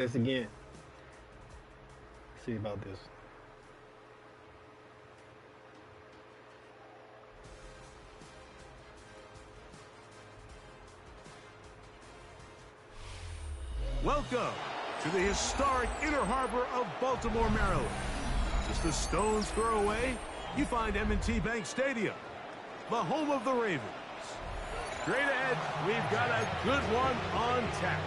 this again. See about this. Welcome to the historic Inner Harbor of Baltimore, Maryland. Just a stone's throw away, you find M&T Bank Stadium, the home of the Ravens. Straight ahead, we've got a good one on tap.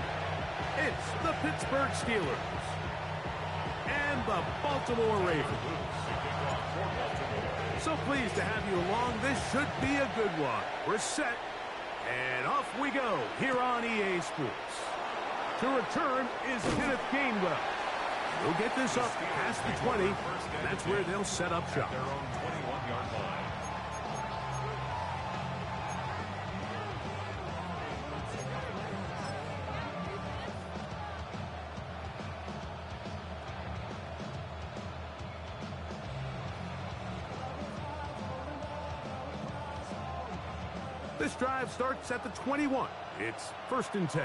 It's the Pittsburgh Steelers and the Baltimore Ravens. So pleased to have you along. This should be a good one. We're set, and off we go here on EA Sports. To return is Kenneth Gainwell. He'll get this up past the 20, and that's where they'll set up shop. This drive starts at the 21. It's 1st and 10.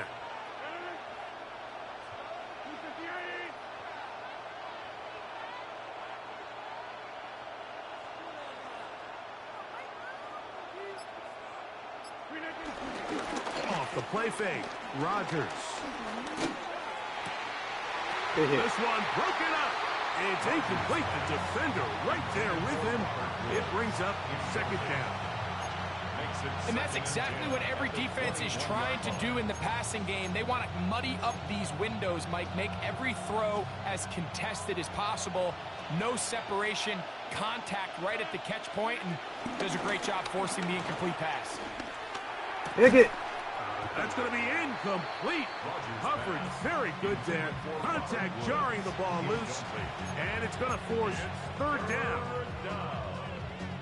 Off the play fake, Rodgers. This one broken up. It's incomplete. The defender right there with him. It brings up 2nd down. And that's exactly what every defense is trying to do in the passing game. They want to muddy up these windows, Mike, make every throw as contested as possible. No separation, contact right at the catch point, and does a great job forcing the incomplete pass. Pick it. That's going to be incomplete. Coverage very good there. Contact jarring the ball loose, and it's going to force 3rd down.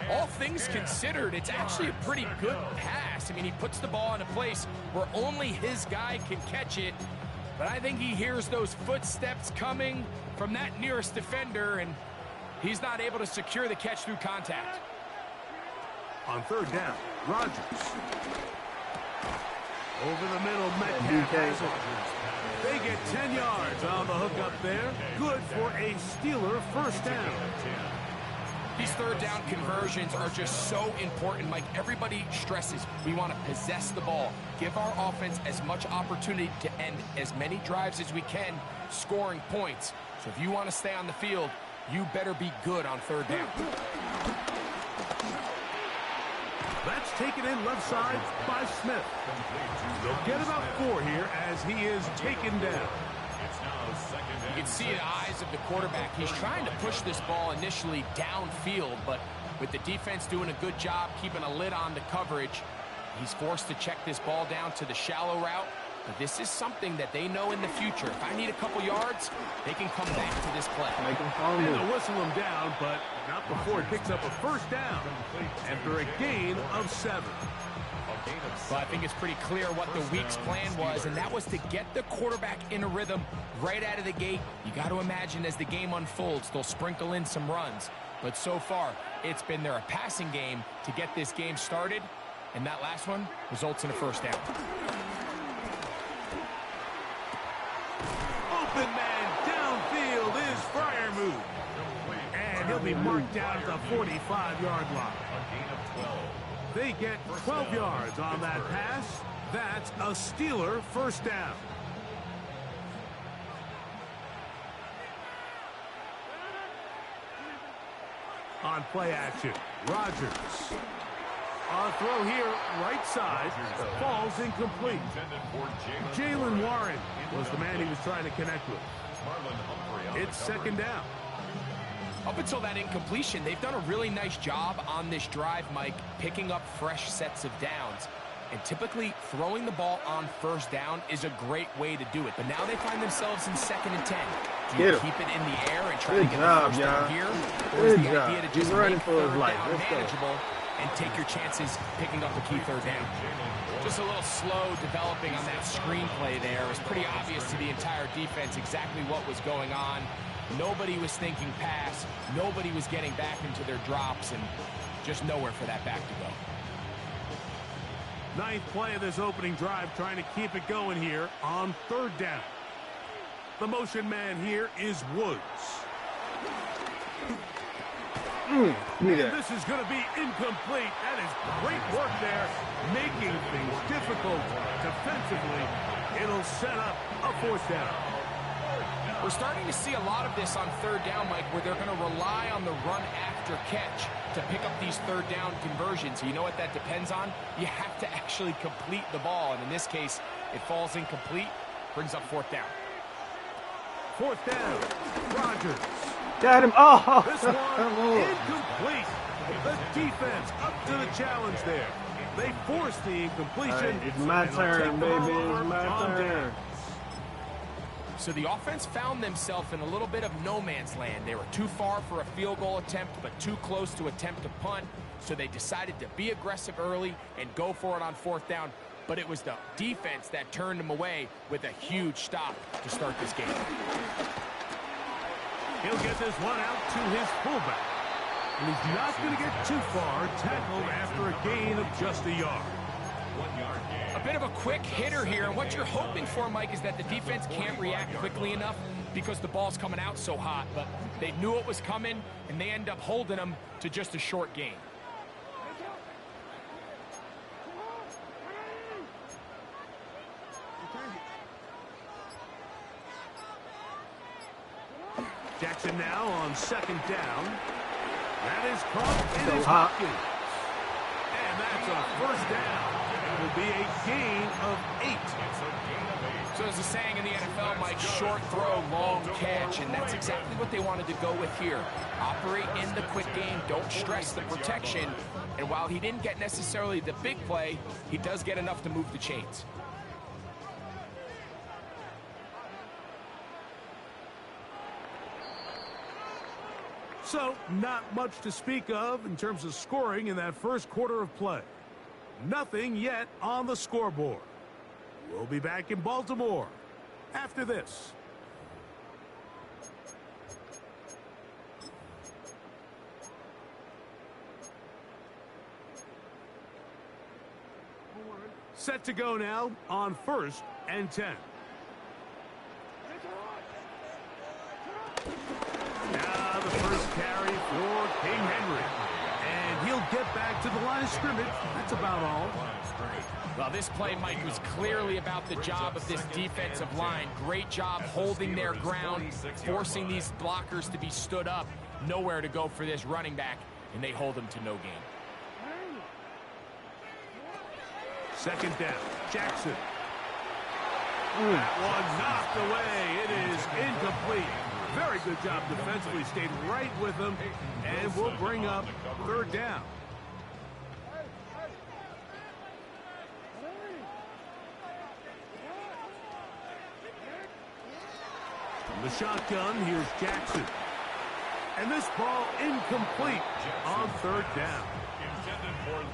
All things considered, it's actually a pretty good pass. I mean, he puts the ball in a place where only his guy can catch it. But I think he hears those footsteps coming from that nearest defender, and he's not able to secure the catch through contact. On 3rd down, Rodgers. Over the middle, Metcalf has it. They get 10 yards on the hook up there. Good for a Steeler 1st down. These 3rd down conversions are just so important, Mike. Everybody stresses we want to possess the ball, give our offense as much opportunity to end as many drives as we can, scoring points. So if you want to stay on the field, you better be good on 3rd down. That's taken in left side by Smith. They'll get about 4 here as he is taken down. You can see the eyes of the quarterback. He's trying to push this ball initially downfield, but with the defense doing a good job keeping a lid on the coverage, he's forced to check this ball down to the shallow route. But this is something that they know in the future. If I need a couple yards, they can come back to this play. And they'll whistle him down, but not before he picks up a 1st down after a gain of 7. Well, I think it's pretty clear what the week's plan was, and that was to get the quarterback in a rhythm right out of the gate. You got to imagine as the game unfolds, they'll sprinkle in some runs. But so far, it's been their passing game to get this game started, and that last one results in a 1st down. Open man downfield is Freiermuth. And he'll be marked down at the 45-yard line. They get 12 yards on that pass. That's a Steeler 1st down. On play action, Rodgers. On throw here, right side, falls incomplete. Jalen Warren was the man he was trying to connect with. It's 2nd down. Up until that incompletion, they've done a really nice job on this drive, Mike, picking up fresh sets of downs. And typically, throwing the ball on 1st down is a great way to do it. But now they find themselves in 2nd and 10. Do you keep it in the air and try to get the 1st down here? Or is the idea to just make 3rd down manageable and take your chances picking up the key 3rd down? Just a little slow developing on that screenplay there. It was pretty obvious to the entire defense exactly what was going on. Nobody was thinking pass. Nobody was getting back into their drops, and just nowhere for that back to go. 9th play of this opening drive, trying to keep it going here on 3rd down. The motion man here is Woods. Need And that. this is going to be incomplete. That is great work there, making things difficult defensively. It'll set up a fourth down. We're starting to see a lot of this on third down, Mike, where they're going to rely on the run after catch to pick up these third down conversions. You know what that depends on? You have to actually complete the ball, and in this case, it falls incomplete, brings up fourth down. Fourth down, Rodgers. Got him. Oh, This one incomplete. The defense up to the challenge there. They forced the incompletion. All right, it's my and they'll turn, take the ball baby. over It's my on turn. down. So the offense found themselves in a little bit of no man's land. They were too far for a field goal attempt, but too close to attempt a punt. So they decided to be aggressive early and go for it on fourth down. But it was the defense that turned them away with a huge stop to start this game. He'll get this one out to his fullback. And he's not going to get too far, tackled after a gain of just a yard. A bit of a quick hitter here, and what you're hoping for, Mike, is that the defense can't react quickly enough because the ball's coming out so hot, but they knew it was coming, and they end up holding them to just a short gain. Jackson now on second down. That is caught in his hot. pocket. And that's a first down. It will be a gain of 8. So there's a saying in the NFL, Mike, short throw, long catch, and that's exactly what they wanted to go with here. Operate in the quick game, don't stress the protection, and while he didn't get necessarily the big play, he does get enough to move the chains. So, not much to speak of in terms of scoring in that first quarter of play. Nothing yet on the scoreboard. We'll be back in Baltimore after this. Set to go now on 1st and 10. Now the first carry for King Henry. And he'll get back to the line of scrimmage. That's about all. Well, this play, Mike, was clearly about the job of this defensive line. Great job holding their ground, forcing these blockers to be stood up. Nowhere to go for this running back, and they hold him to no gain. Second down, Jackson. That one knocked away. It is incomplete. Very good job defensively. Stayed right with him, and will bring up third down. From the shotgun, here's Jackson. And this ball incomplete on third down.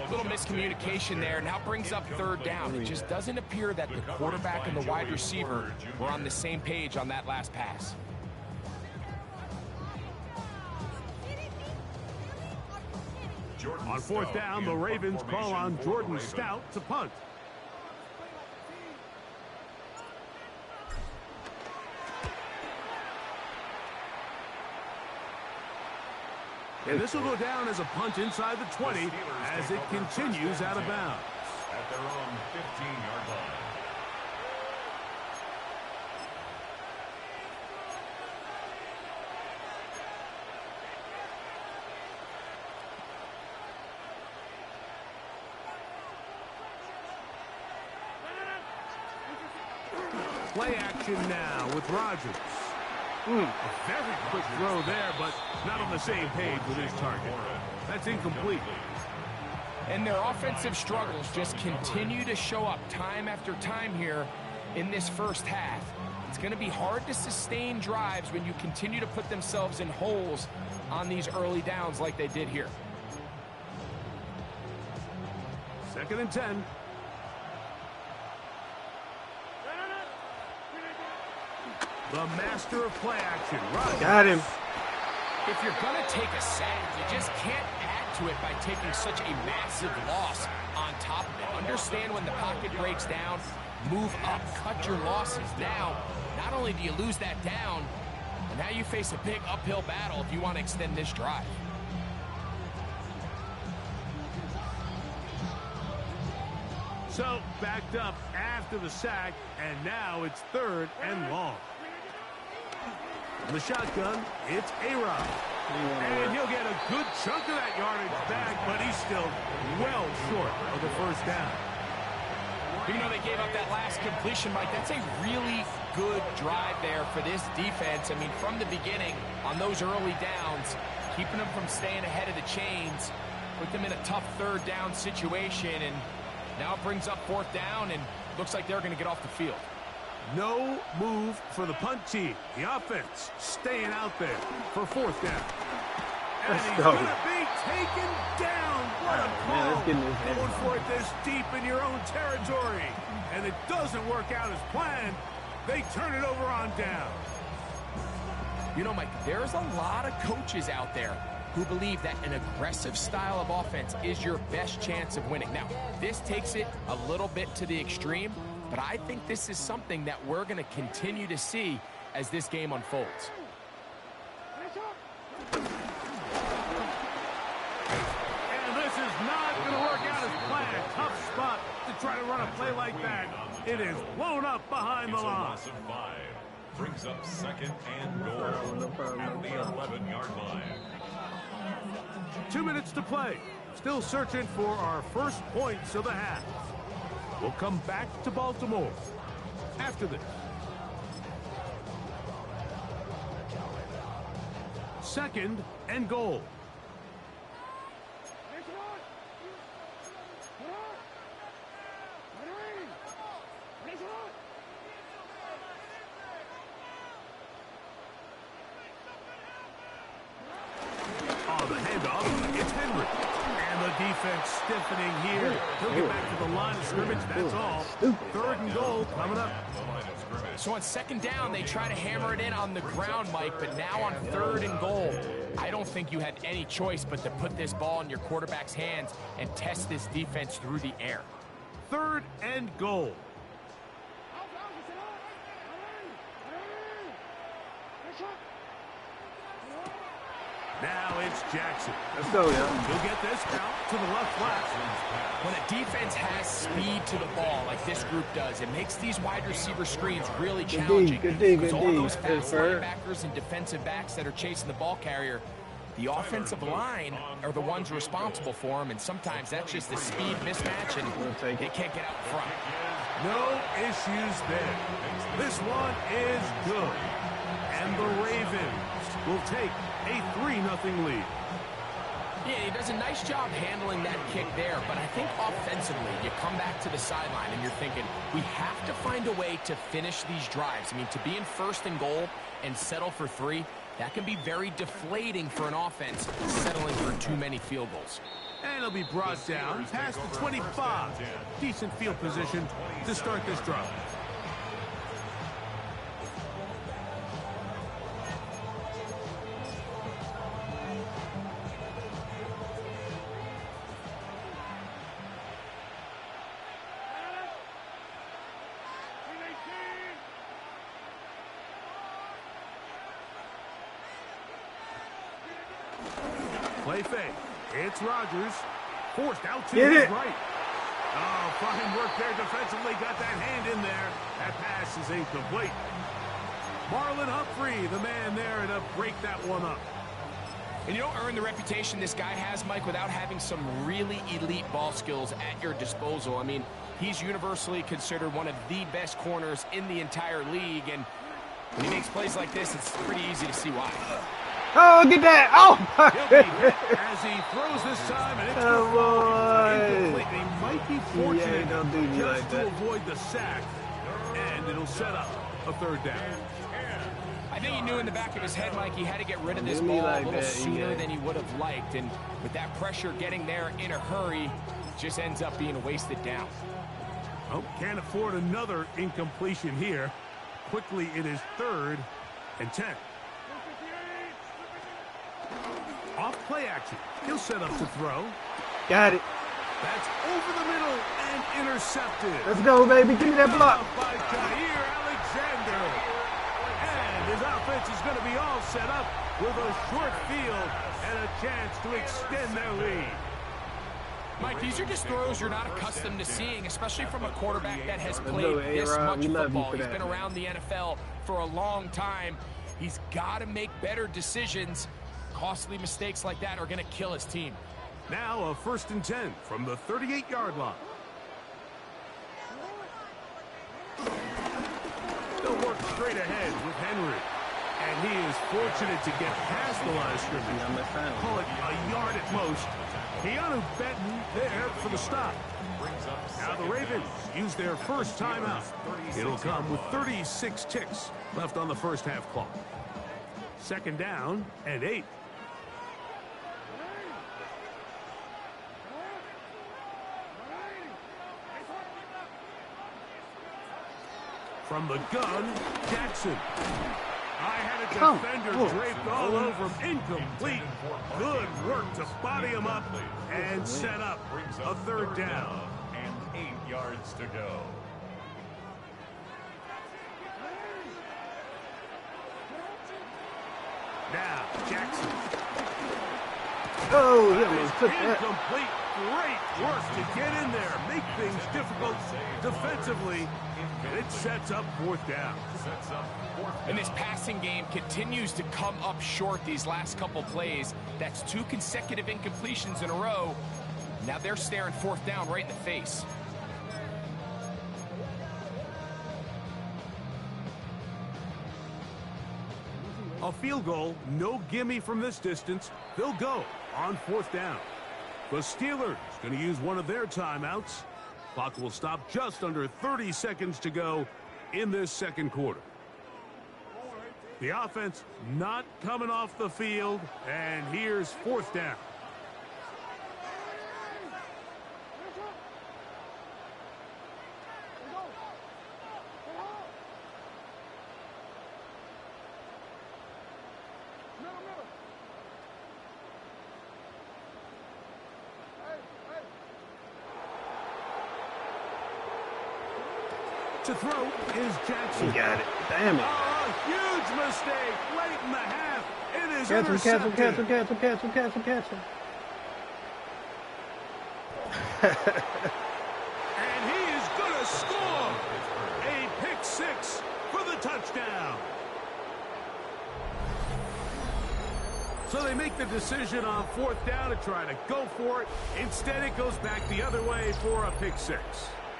A little miscommunication there. Now brings up third down. It just doesn't appear that the quarterback and the wide receiver were on the same page on that last pass. On fourth down, the Ravens call on Jordan Stout to punt. And this will go down as a punt inside the 20 as it continues out of bounds. At their own 15-yard line. Play action now with Rodgers. A very quick throw there, but not on the same page with his target. That's incomplete. And their offensive struggles just continue to show up time after time here in this first half. It's going to be hard to sustain drives when you continue to put themselves in holes on these early downs like they did here. Second and 10. The master of play action, Rodgers. got him. If you're going to take a sack, you just can't add to it by taking such a massive loss on top of it. Understand when the pocket breaks down, move up, cut your losses. Now, not only do you lose that down, but now you face a big uphill battle if you want to extend this drive. So, backed up after the sack, and now it's 3rd and long. The shotgun, it's A-Rod. And he'll get a good chunk of that yardage back, but he's still well short of the first down. You know, they gave up that last completion, Mike. That's a really good drive there for this defense. I mean, from the beginning, on those early downs, keeping them from staying ahead of the chains, put them in a tough 3rd down situation, and now it brings up 4th down, and looks like they're going to get off the field. No move for the punt team. The offense staying out there for 4th down. And he's going to be taken down. What a call. Going for it this deep in your own territory. And it doesn't work out as planned. They turn it over on down. You know, Mike, there's a lot of coaches out there who believe that an aggressive style of offense is your best chance of winning. Now, this takes it a little bit to the extreme, but I think this is something that we're going to continue to see as this game unfolds. And this is not going to work out as planned. Tough spot to try to run a play like that. It is blown up behind the line. Brings up 2nd and goal at the 11-yard line. 2 minutes to play. Still searching for our first points of the half. We'll come back to Baltimore after this. 2nd and goal. Defense stiffening here. He'll get back to the line of scrimmage. That's all. 3rd and goal coming up. So on 2nd down, they try to hammer it in on the ground, Mike, but now on 3rd and goal, I don't think you had any choice but to put this ball in your quarterback's hands and test this defense through the air. 3rd and goal. Now it's Jackson. Let's go, yeah. He'll get this out to the left flat. When a defense has speed to the ball like this group does, it makes these wide receiver screens really challenging. Good D. Because all those fast linebackers and defensive backs that are chasing the ball carrier, the offensive line are the ones responsible for them, and sometimes that's just a speed mismatch, and they can't get out in front. No issues there. This one is good. And the Ravens will take a 3-0 lead. Yeah, he does a nice job handling that kick there, but I think offensively, you come back to the sideline and you're thinking, we have to find a way to finish these drives. I mean, to be in 1st and goal and settle for 3, that can be very deflating for an offense settling for too many field goals. And it'll be brought down past the 25. Decent field position to start this drive. Play fake. It's Rodgers. Forced out to his right. Oh, fine work there defensively. Got that hand in there. That pass is incomplete. Marlon Humphrey, the man there to break that one up. And you don't earn the reputation this guy has, Mike, without having some really elite ball skills at your disposal. I mean, he's universally considered one of the best corners in the entire league, and when he makes plays like this, it's pretty easy to see why. Oh, get that! Oh! As he throws this time, and it's incomplete. They might be fortunate just to avoid the sack, and it'll set up a 3rd down. I think he knew in the back of his head, Mike, he had to get rid of this ball a little sooner than he would have liked, and with that pressure getting there in a hurry, it just ends up being a wasted down. Oh, can't afford another incompletion here. Quickly, it is 3rd and 10. Off play action. He'll set up to throw. Got it. That's over the middle and intercepted. Let's go, baby. Give me that block. By Jair Alexander. And his offense is going to be all set up with a short field and a chance to extend their lead. Mike, these are just throws you're not accustomed to seeing, especially from a quarterback that has played this much football. He's been around the NFL for a long time. He's got to make better decisions. Costly mistakes like that are going to kill his team. Now a 1st and 10 from the 38-yard line. They'll work straight ahead with Henry. And he is fortunate to get past the line of scrimmage. Call it a yard at most. Keanu Benton there for the stop. Now the Ravens use their first timeout. It'll come with 36 ticks left on the first half clock. 2nd down and 8. From the gun, Jackson. I had a defender draped all over him. Incomplete. Good work to body him up and set up a 3rd down. And 8 yards to go. Now, Jackson. Oh, he almost took that. Incomplete. Great work to get in there. Make things difficult defensively. And it sets up 4th down. And this passing game continues to come up short these last couple plays. That's 2 consecutive incompletions in a row. Now they're staring 4th down right in the face. A field goal, no gimme from this distance. They'll go on 4th down. The Steelers going to use one of their timeouts. Clock will stop just under 30 seconds to go in this 2nd quarter. The offense not coming off the field, and here's 4th down. To throw is Jackson. He got it. Damn it. Oh, a huge mistake late in the half. It is Catch him, catch him, intercepted. catch him, catch him, catch him, catch him, catch him. And he is going to score. A pick 6 for the touchdown. So they make the decision on 4th down to try to go for it. Instead, it goes back the other way for a pick 6.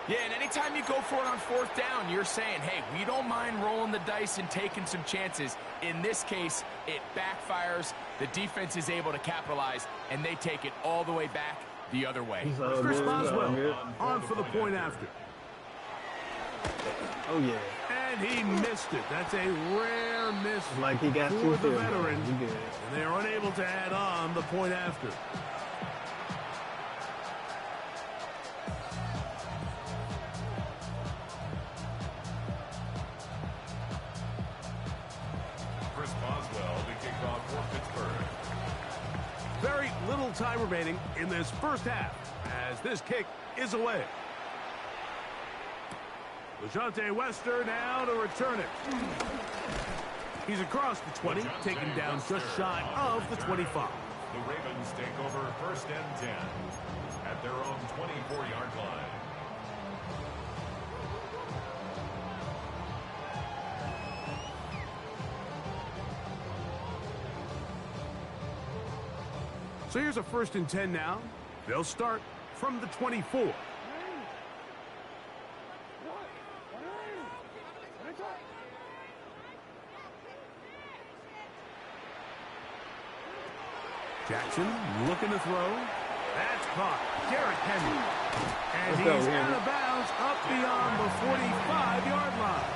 Yeah, and anytime you go for it on 4th down, you're saying, hey, we don't mind rolling the dice and taking some chances. In this case, it backfires. The defense is able to capitalize, and they take it all the way back the other way. Chris Boswell on for the point after. Oh, yeah. And he missed it. That's a rare miss Like he got for the 2 veteran. He good. And they are unable to add on the point after. Chris Boswell to kick off for Pittsburgh. Very little time remaining in this first half as this kick is away. LeJohntay Wester now to return it. He's across the 20, taken down just shy of the 25. The Ravens take over 1st and 10 at their own 24-yard line. So here's a 1st and 10 now. They'll start from the 24. Jackson looking to throw. That's caught. Derrick Henry. And he's out of bounds up beyond the 45-yard line.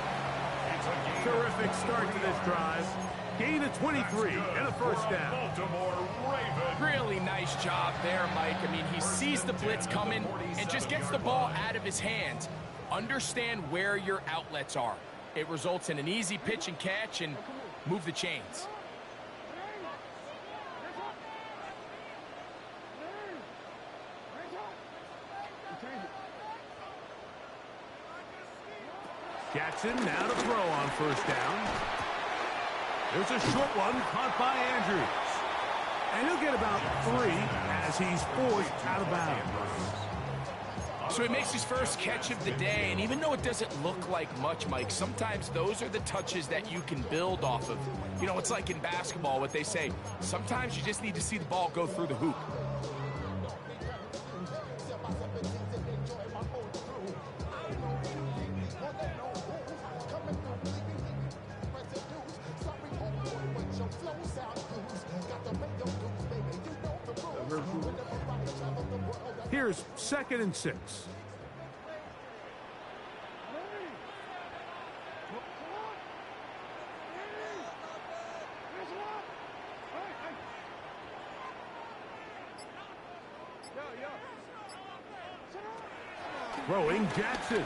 Terrific start to this drive. Gain of 23 and a 1st down. Baltimore Ravens. Really nice job there, Mike. I mean, he sees the blitz coming and just gets the ball out of his hands. Understand where your outlets are. It results in an easy pitch and catch and move the chains. Jackson now to throw on first down. There's a short one caught by Andrews. And he'll get about 3 as he's forced out of bounds. So he makes his first catch of the day, and even though it doesn't look like much, Mike, sometimes those are the touches that you can build off of. You know, it's like in basketball, what they say, sometimes you just need to see the ball go through the hoop. Here's 2nd and 6. Throwing Jackson.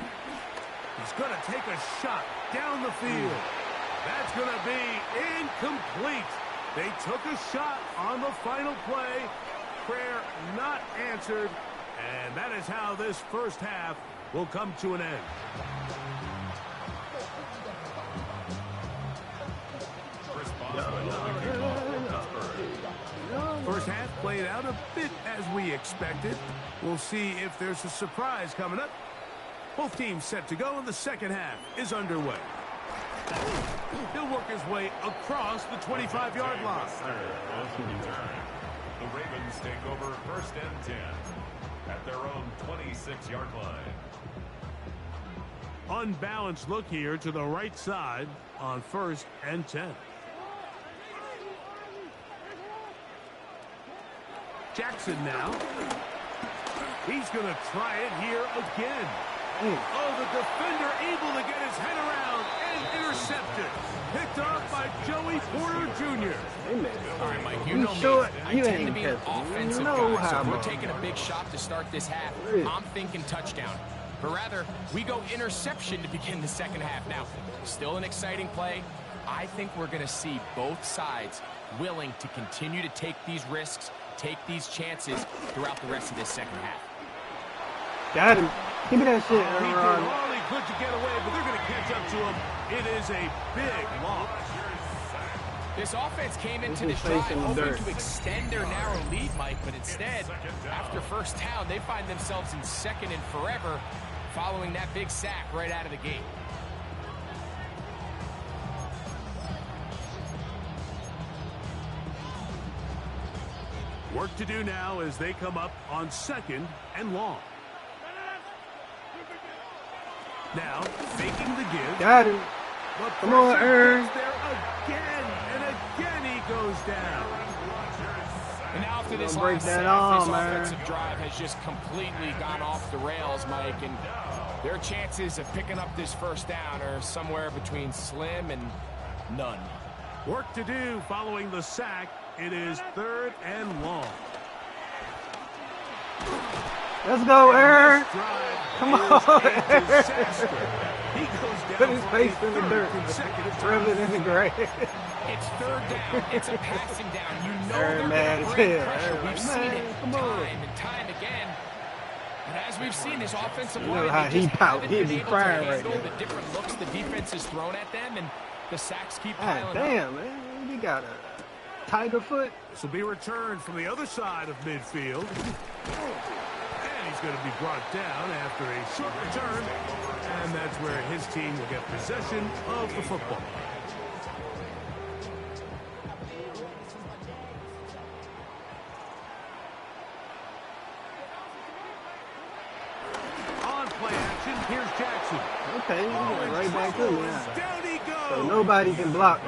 He's going to take a shot down the field. That's going to be incomplete. They took a shot on the final play. Prayer not answered. And that is how this first half will come to an end. First half played out a bit as we expected. We'll see if there's a surprise coming up. Both teams set to go, and the second half is underway. He'll work his way across the 25-yard line. The Ravens take over 1st and 10 at their own 26-yard line. Unbalanced look here to the right side on 1st and 10. Jackson now. He's going to try it here again. Oh, the defender able to get his head around and intercepted. Picked off by Joey Porter Jr. All right, Mike, you know me. I tend to be an offensive guy, so if we're taking a big shot to start this half, I'm thinking touchdown. But rather, we go interception to begin the second half. Now, still an exciting play. I think we're going to see both sides willing to continue to take these risks, take these chances throughout the rest of this second half. Got him. Give me that shit, He did all he could to get away, but they're going to catch up to him. It is a big loss. This offense came into this drive hoping to extend their narrow lead, Mike, but instead, after first down, they find themselves in 2nd and forever following that big sack right out of the gate. Work to do now as they come up on 2nd and long. Now, faking the give. Got him. But Come on, Aaron. There again, and again he goes down. And now after this break last that sack, arm, this man. offensive drive has just completely gone off the rails, Mike, and their chances of picking up this first down are somewhere between slim and none. Work to do following the sack. It is 3rd and long. Let's go, Aaron. Come on, He goes down. Put his face in the dirt. Throw it in the grave. It's 3rd down. It's a passing down. You know Aaron, they're man, going to bring yeah, pressure. Aaron, We've seen man, it come on. time and time again. And as we've seen, this offensive You line, know how they he just pout. haven't He'd been be able to crying right handle now. the different looks the defense has thrown at them, and the sacks keep God piling up. damn, man. You got a tiger foot. This will be returned from the other side of midfield. And he's going to be brought down after a short return. And that's where his team will get possession of the football. On play action, here's Jackson. Okay, you got right back to me now. Down he goes. So nobody can block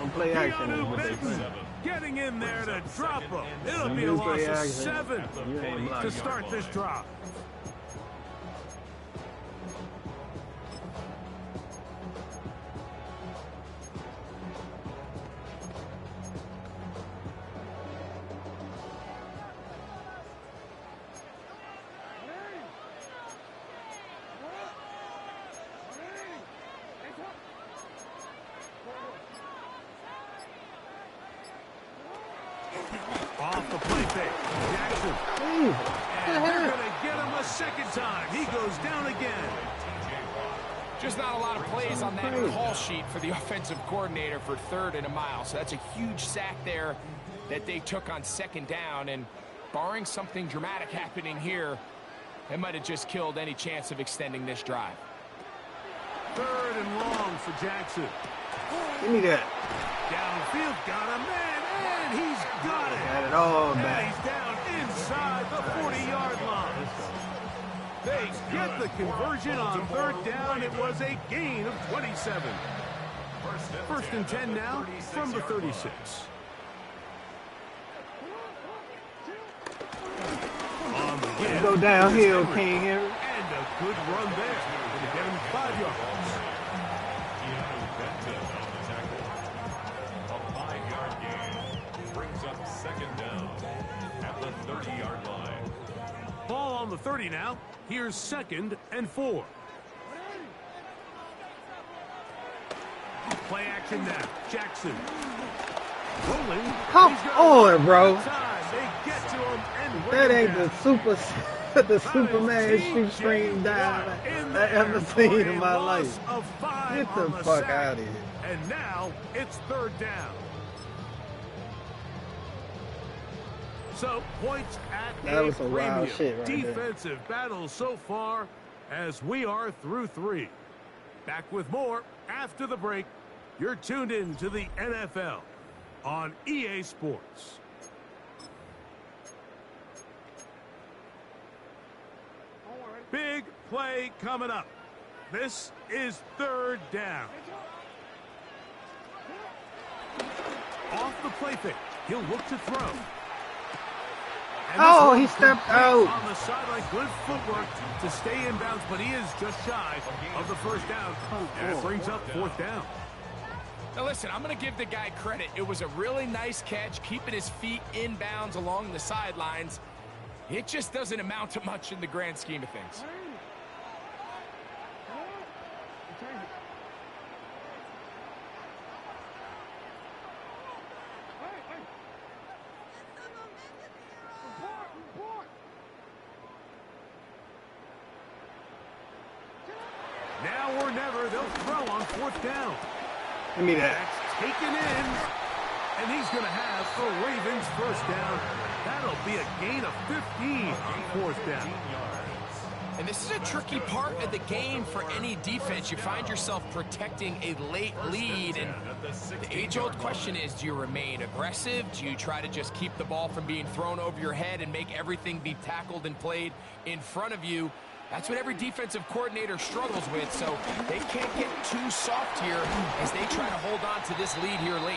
on play action is what they Benton say. getting in there to drop him. It'll be a do loss play of action, 7 you ain't blocking. to start this drop. Off the play fake. Jackson. Jeez. And they're going to get him a second time. He goes down again. Just not a lot of plays on that call sheet for the offensive coordinator for 3rd and a mile. So that's a huge sack there that they took on 2nd down. And barring something dramatic happening here, it might have just killed any chance of extending this drive. 3rd and long for Jackson. Give me that. Downfield, got a man, and he's got it. Got it all And back. he's down inside the 40-yard line. They get the conversion on 3rd down. It was a gain of 27. 1st and 10 now from the 36. On the win, Go downhill, King Henry. and a good run there. Going to get him 5 yards. A 5-yard gain brings up 2nd down at the 30-yard line. Ball on the 30 now. Here's 2nd and 4. Play action now. Jackson. Rolling. Come He's got on, bro. time. They get to him and That bring ain't him the down. the Superman shoot string down I ever seen in my life. Get the fuck out of here. And now it's 3rd down. So points at That a was some wild premium. shit right there. Defensive battle so far as we are through 3. Back with more after the break. You're tuned in to the NFL on EA Sports. Big play coming up. This is 3rd down. Off the play fake. He'll look to throw. And this Oh, one he stepped complete out. on the sideline. Good footwork to stay in bounds, but he is just shy of the 1st down. And it brings up 4th down. Now listen, I'm going to give the guy credit. It was a really nice catch, keeping his feet in bounds along the sidelines. It just doesn't amount to much in the grand scheme of things. Now or never, they'll throw on 4th down. Give me that. That's taken in, and he's going to have the Ravens 1st down. That'll be a gain of 15 on 4th down. And this is a tricky part of the game for any defense. You find yourself protecting a late lead, and the age-old question is, do you remain aggressive? Do you try to just keep the ball from being thrown over your head and make everything be tackled and played in front of you? That's what every defensive coordinator struggles with, so they can't get too soft here as they try to hold on to this lead here late.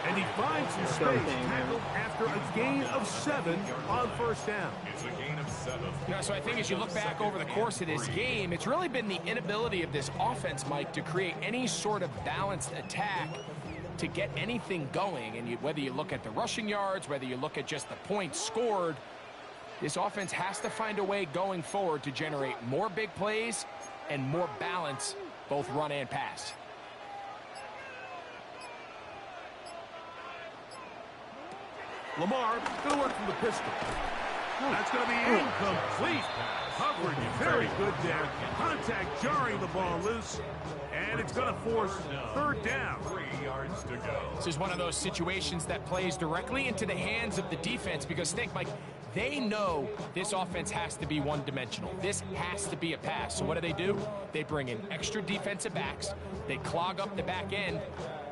And he finds some space, tackled after a gain of 7 on 1st down. It's a gain of 7. You know, so I think as you look back over the course of this game, it's really been the inability of this offense, Mike, to create any sort of balanced attack to get anything going. And whether you look at the rushing yards, whether you look at just the points scored, this offense has to find a way going forward to generate more big plays and more balance, both run and pass. Lamar going to work from the pistol. That's going to be incomplete. Coverage very good there. Contact jarring the ball loose. And it's going to force 3rd down. 3 yards to go. This is one of those situations that plays directly into the hands of the defense because, think, Mike, they know this offense has to be one-dimensional. This has to be a pass. So what do? They bring in extra defensive backs. They clog up the back end.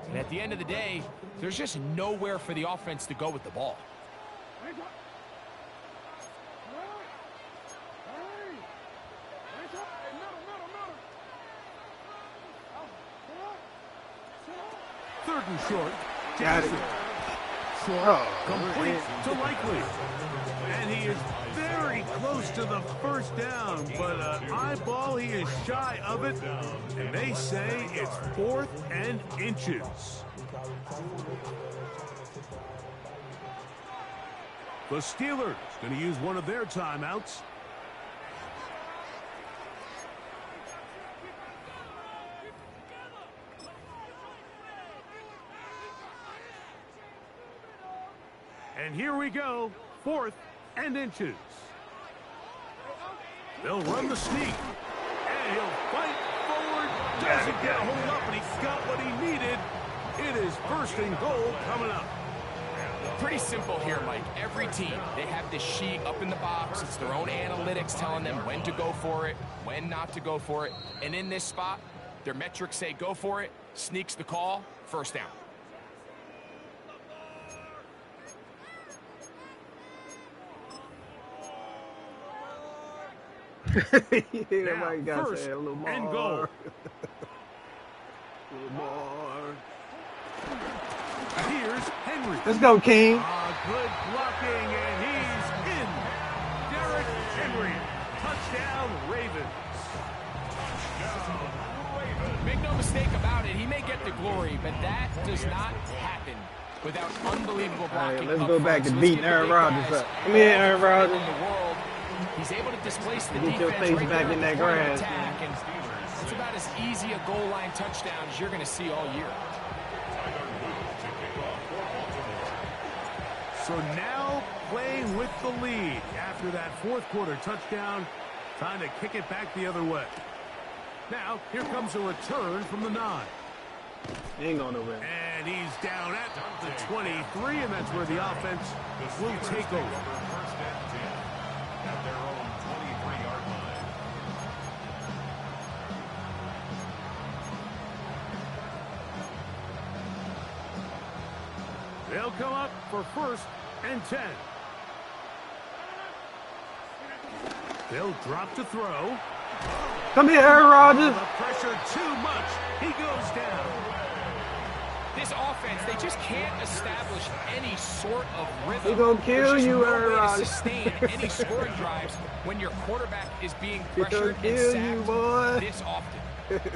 And at the end of the day, there's just nowhere for the offense to go with the ball. Third and short. Got it. Jackson. Short. Oh, Complete to Likely. And he is very close to the 1st down, but eyeball, he is shy of it. And they say it's 4th and inches. The Steelers going to use one of their timeouts. And here we go, 4th and inches. They'll run the sneak, and he'll fight forward Doesn't get a hold up, and he got what he needed. It is first and goal coming up. Pretty simple here, Mike. Every team, they have this sheet up in the box. It's their own analytics telling them when to go for it, when not to go for it. And in this spot, their metrics say go for it, sneaks the call, first down. Everybody got to say a little more. And goal. A little more. Here's Henry. Let's go, King. Good blocking, and he's in. Derrick Henry. Touchdown, Ravens. Make no mistake about it, he may get the glory, but that does not happen without unbelievable blocking. Right, let's go back to beating Aaron Rodgers up. Come here, Aaron Rodgers. He's able to displace the Get your defense face right back there in that the point of grass, attack, and it's about as easy a goal line touchdown as you're going to see all year. So now playing with the lead after that fourth quarter touchdown, trying to kick it back the other way. Now, here comes a return from the 9. He ain't going nowhere. And he's down at the 23, and that's where the offense will take over. First and 10 at their own 23-yard line. They'll come up for first and 10. They'll drop to throw. Come here, Aaron Rodgers. The pressure too much. He goes down. This offense, they just can't establish any sort of rhythm. He gonna kill There's just you, no Aaron way to Rodgers. sustain any scoring drives when your quarterback is being He gonna pressured and kill sacked you, boy. this often.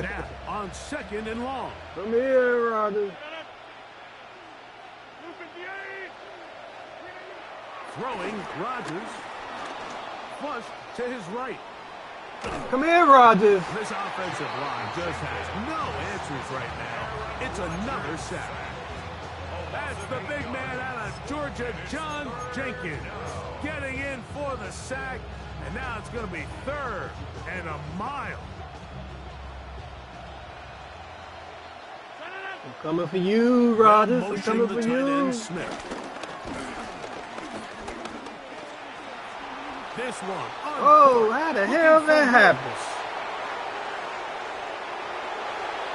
Now on second and long. Come here, Aaron Rodgers. Throwing Rodgers. Flush to his right. Come here, Rodgers. This offensive line just has no answers right now. It's another sack. That's the big man out of Georgia, John Jenkins, getting in for the sack. And now it's going to be third and a mile. I'm coming for you, Rodgers. I'm Motioning coming the for tight you. end, Smith. This one. Oh, how the hell that happened?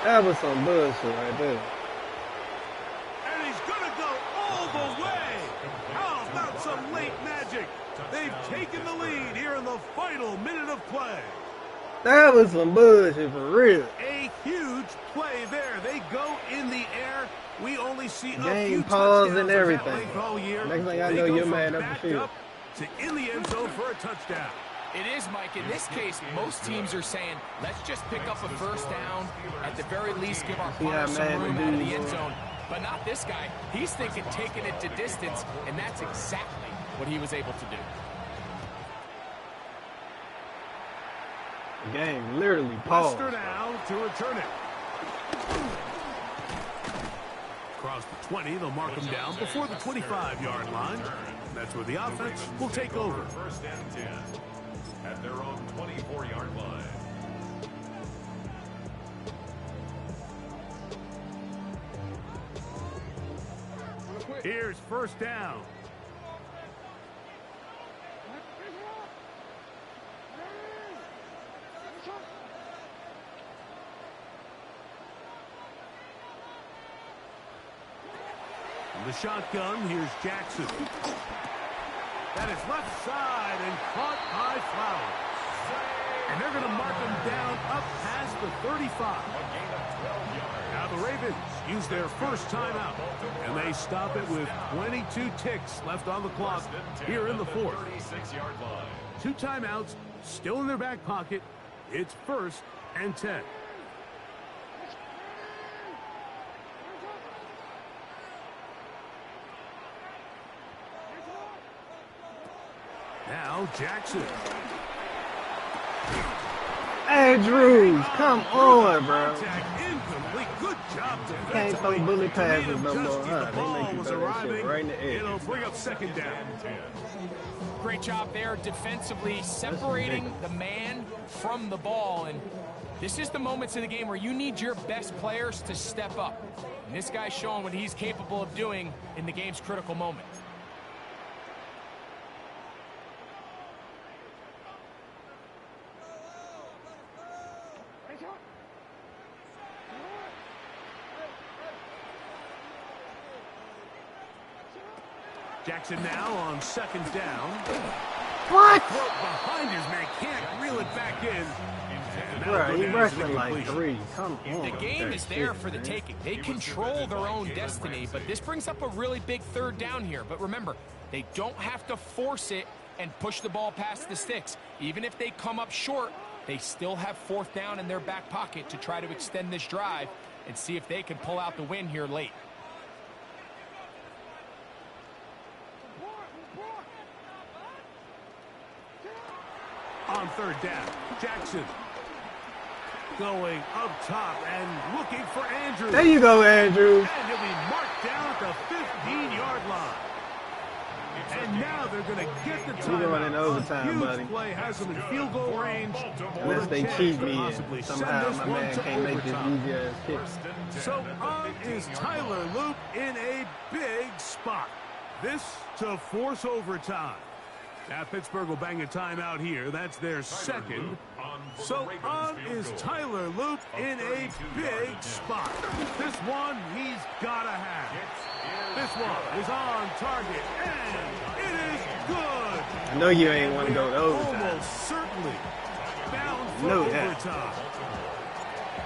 That was some bullshit right there. And he's going to go all the way. How about some late magic? They've taken the lead here in the final minute of play. That was some bullshit for real. A huge play there. They go in the air. We only see a Game few pause touchdowns and of that everything. length all year. Next thing I They know, go you're from mad up the backed field. up to in the end zone for a touchdown. It is, Mike. In this case, most teams are saying, let's just pick up a first down. At the very least, give our punter some room out of the end zone. But not this guy. He's thinking taking it to distance, and that's exactly what he was able to do. The game literally paused. Lester now to return it. Across the 20, they'll mark him down before the 25-yard line. That's where the offense will take over. First and 10 at their own 24-yard line. Here's first down. From the shotgun, here's Jackson. That is left side and caught by Flowers. And they're going to mark him down up past the 35. Now the Ravens use their first timeout, and they stop it with 22 ticks left on the clock here in the fourth. 36-yard line. 2 timeouts still in their back pocket. It's first and 10. Now Jackson. Andrews, come on, bro. Contact incomplete. Good job defensively. Can't throw bully passes To no meet him more, just huh? as the They ball make you was throw that shit arriving. right in the air. It'll bring up second down. Great job there defensively separating the man from the ball. And This is the moments of the game where you need your best players to step up. And this guy's showing what he's capable of doing in the game's critical moment. Jackson now on second down. What? Behind his man, can't reel it back in. Bro, he wrestling like 3. Come on. The game is there for the taking. They control their own destiny, but this brings up a really big third down here. But remember, they don't have to force it and push the ball past the sticks. Even if they come up short, they still have fourth down in their back pocket to try to extend this drive and see if they can pull out the win here late. On third down, Jackson going up top and looking for Andrews. There you go, Andrews. And he'll be marked down at the 15-yard line. And now they're going to get the time. We're going in overtime, buddy. Play has them in field goal range. Unless they cheat me and somehow my man can't make this easy-ass kick. So on is Tyler Loop in a big spot. This to force overtime. Now Pittsburgh will bang a timeout here. That's their second. So on is Tyler Loop in a big spot. This one he's got to have. This one is on target, and it is good. I know you ain't want to go to overtime. Almost certainly bound for overtime.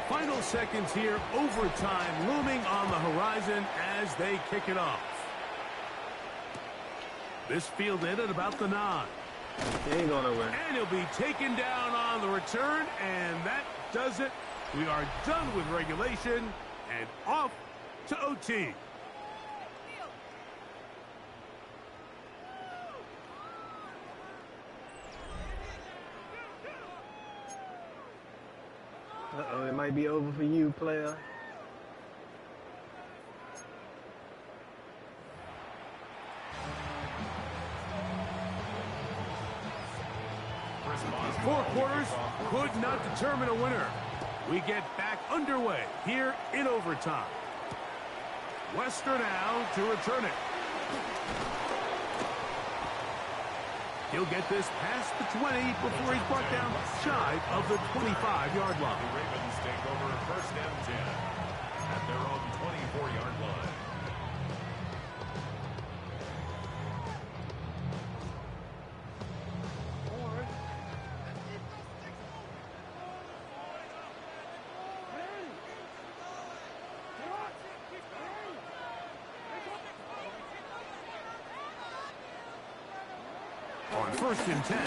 Final seconds here, overtime looming on the horizon as they kick it off. This fielded at about the 9. He ain't going nowhere. And he'll be taken down on the return, and that does it. We are done with regulation and off to OT. Uh-oh, it might be over for you, player. Four quarters could not determine a winner. We get back underway here in overtime. Wester now to return it. He'll get this past the 20 before he's brought down shy of the 25-yard line. The Ravens take over first and 10 at their own 24-yard line. On first and 10,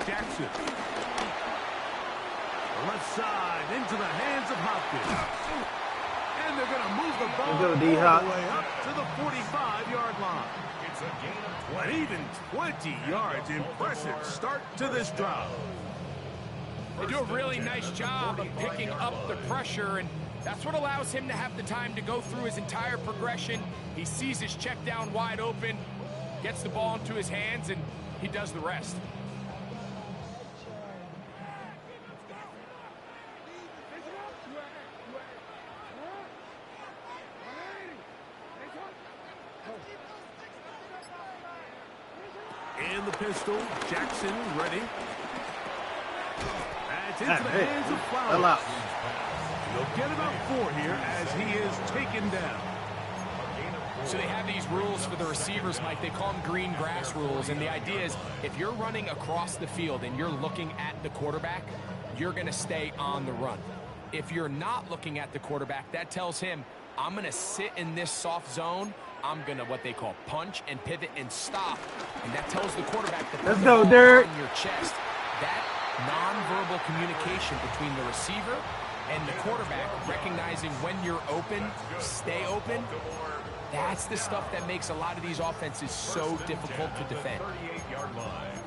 Jackson. The left side into the hands of Hopkins. And they're going to move the ball all the way up to the 45-yard line. It's a gain of 20. And even 20 yards. Impressive start to this drive. They do a really nice job of picking up the pressure, and that's what allows him to have the time to go through his entire progression. He sees his check down wide open, gets the ball into his hands, and he does the rest. And the pistol, Jackson ready. That's into the hands of Flowers. He'll get about 4 here as he is taken down. So they have these rules for the receivers, Mike. They call them green grass rules. And the idea is if you're running across the field and you're looking at the quarterback, you're going to stay on the run. If you're not looking at the quarterback, that tells him, I'm going to sit in this soft zone. I'm going to what they call punch and pivot and stop. And that tells the quarterback to put the ball on your chest. That nonverbal communication between the receiver and the quarterback, recognizing when you're open, stay open, that's the stuff that makes a lot of these offenses so difficult to defend. 38-yard line.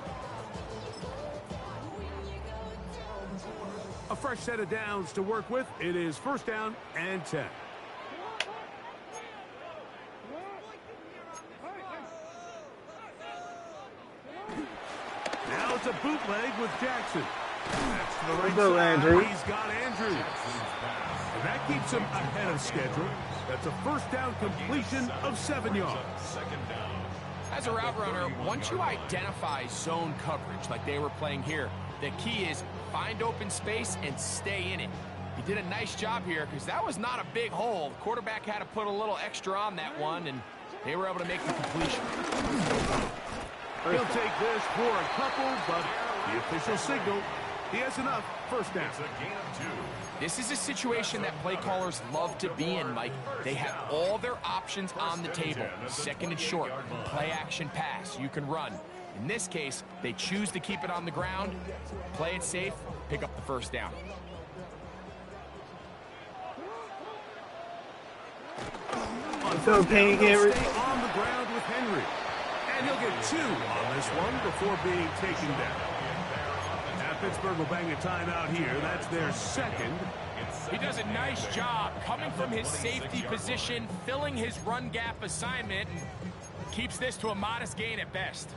A fresh set of downs to work with. It is first down and 10. Now it's a bootleg with Jackson. That's to the right Go, side. Andrew. He's got Andrews. And that keeps him ahead of schedule. That's a first down completion of 7 yards. Second down. As a route runner, once you identify zone coverage like they were playing here, the key is find open space and stay in it. He did a nice job here because that was not a big hole. The quarterback had to put a little extra on that one, and they were able to make the completion. He'll take this for a couple, but the official signal, he has enough. First down. It's a gain of 2. This is a situation that play callers love to be in, Mike. They have all their options on the table. Second and short, play action pass, you can run. In this case, they choose to keep it on the ground, play it safe, pick up the first down. On So King Henry. Stay on the ground with Henry. And he'll get 2 on this one before being taken down. Now Pittsburgh will bang a timeout here. That's their second. He does a nice job coming from his safety position, filling his run gap assignment, and keeps this to a modest gain at best.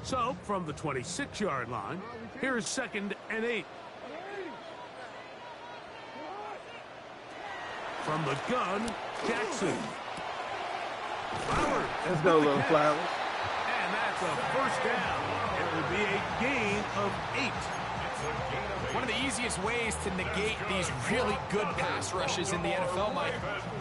So, from the 26-yard line, here's 2nd and 8. From the gun, Jackson. Flowers. Let's go, little Flowers. And that's a first down. It will be a gain of 8. One of the easiest ways to negate these really good pass rushes in the NFL, Mike,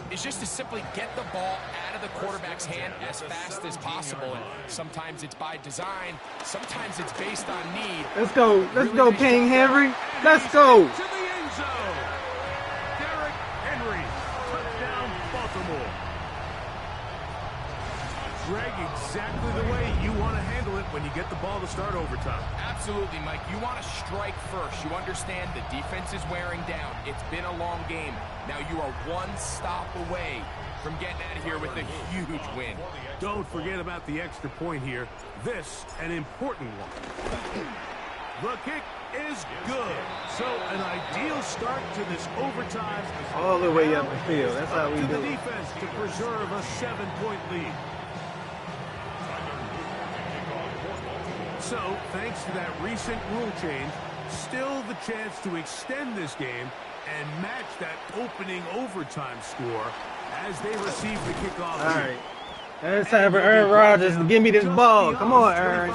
is just to simply get the ball out of the quarterback's hand as fast as possible. And sometimes it's by design, sometimes it's based on need. Let's go, King Henry. Let's go. To the end zone. Derrick Henry. Touchdown, Baltimore. Greg, exactly the way you want to handle it when you get the ball to start overtime. Absolutely, Mike. You want to strike first. You understand the defense is wearing down. It's been a long game. Now you are one stop away from getting out of here with a huge win. Don't forget about the extra point here. This, an important one. The kick is good. So, an ideal start to this overtime. All the way up the field. That's how we to do the it. defense to preserve a 7-point lead. So, thanks to that recent rule change, still the chance to extend this game and match that opening overtime score as they receive the kickoff. All right. It's time for Aaron Rodgers to give me this ball. Come on, Aaron.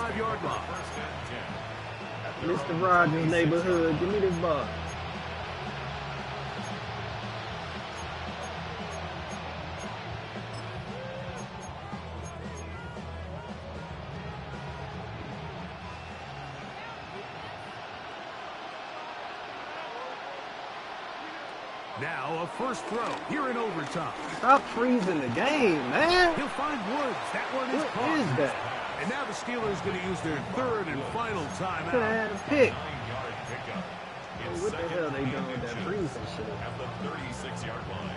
Mr. Rodgers neighborhood. Give me this ball. Now a first throw here in overtime. Stop freezing the game, man. He'll find Woods. That one is What caught. is that? And now the Steelers going to use their third and final Could have timeout. had a pick. 9-yard pickup. It's What the second hell they and doing with that 2 freezing shit? at the 36-yard line.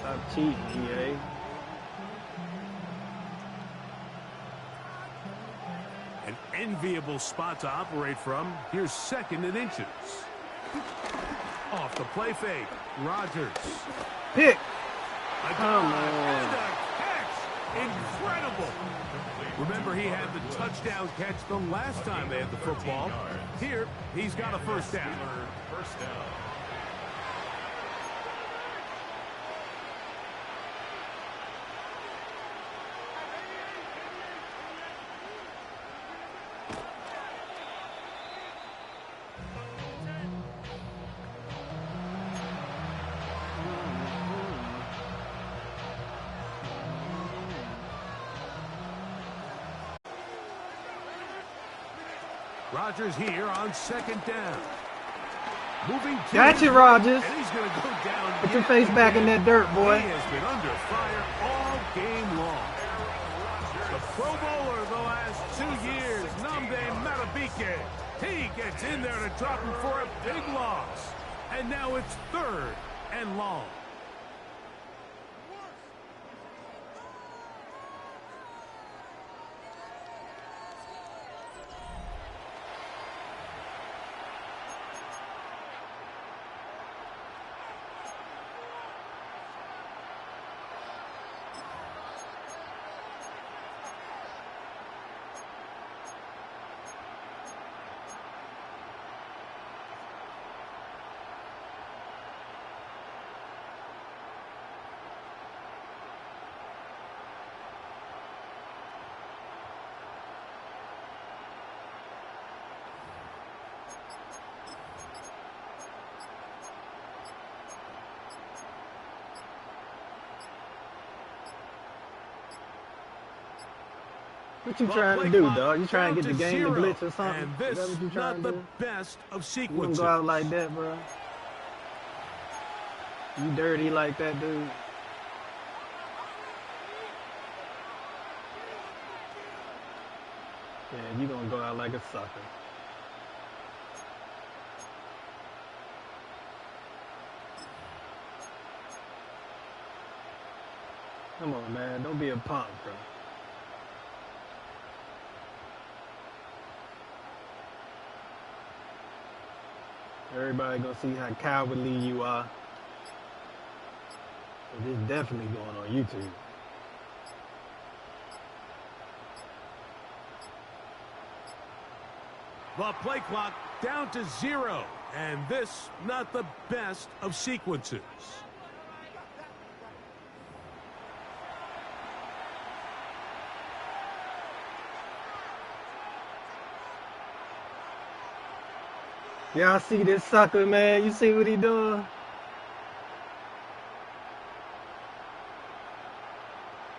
Stop cheating, EA. An enviable spot to operate from. Here's 2nd and inches. Off the play fake. Rodgers. Pick. A Come dive on. and a catch. Incredible. Remember, he had the touchdown catch the last time they had the football. Here, he's got a first down. First down. Rodgers here on 2nd down. Moving to Gotcha, Rodgers. And he's going to go down. Put your face back in that dirt, boy. He has been under fire all game long. The Pro Bowler the last 2 years, Namde Matabike. He gets in there to drop him for a big loss. And now it's 3rd and long. What you The trying play to do, clock dog? You trying to down get the game to 0. glitch or something? And Is this that what you trying not to the do? best of You don't sequences. go out like that, bro. You dirty like that, dude. Yeah, you gonna go out like a sucker. Come on, man. Don't be a punk, bro. Everybody gonna see how cowardly you are. And it's definitely going on YouTube. The play clock down to 0. And this not the best of sequences. Y'all see this sucker, man? You see what he doing?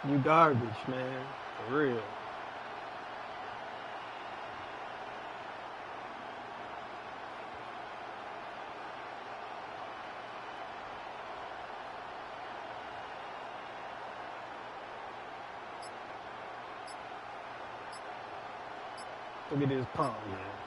You garbage, man. For real. Look at this pump, man.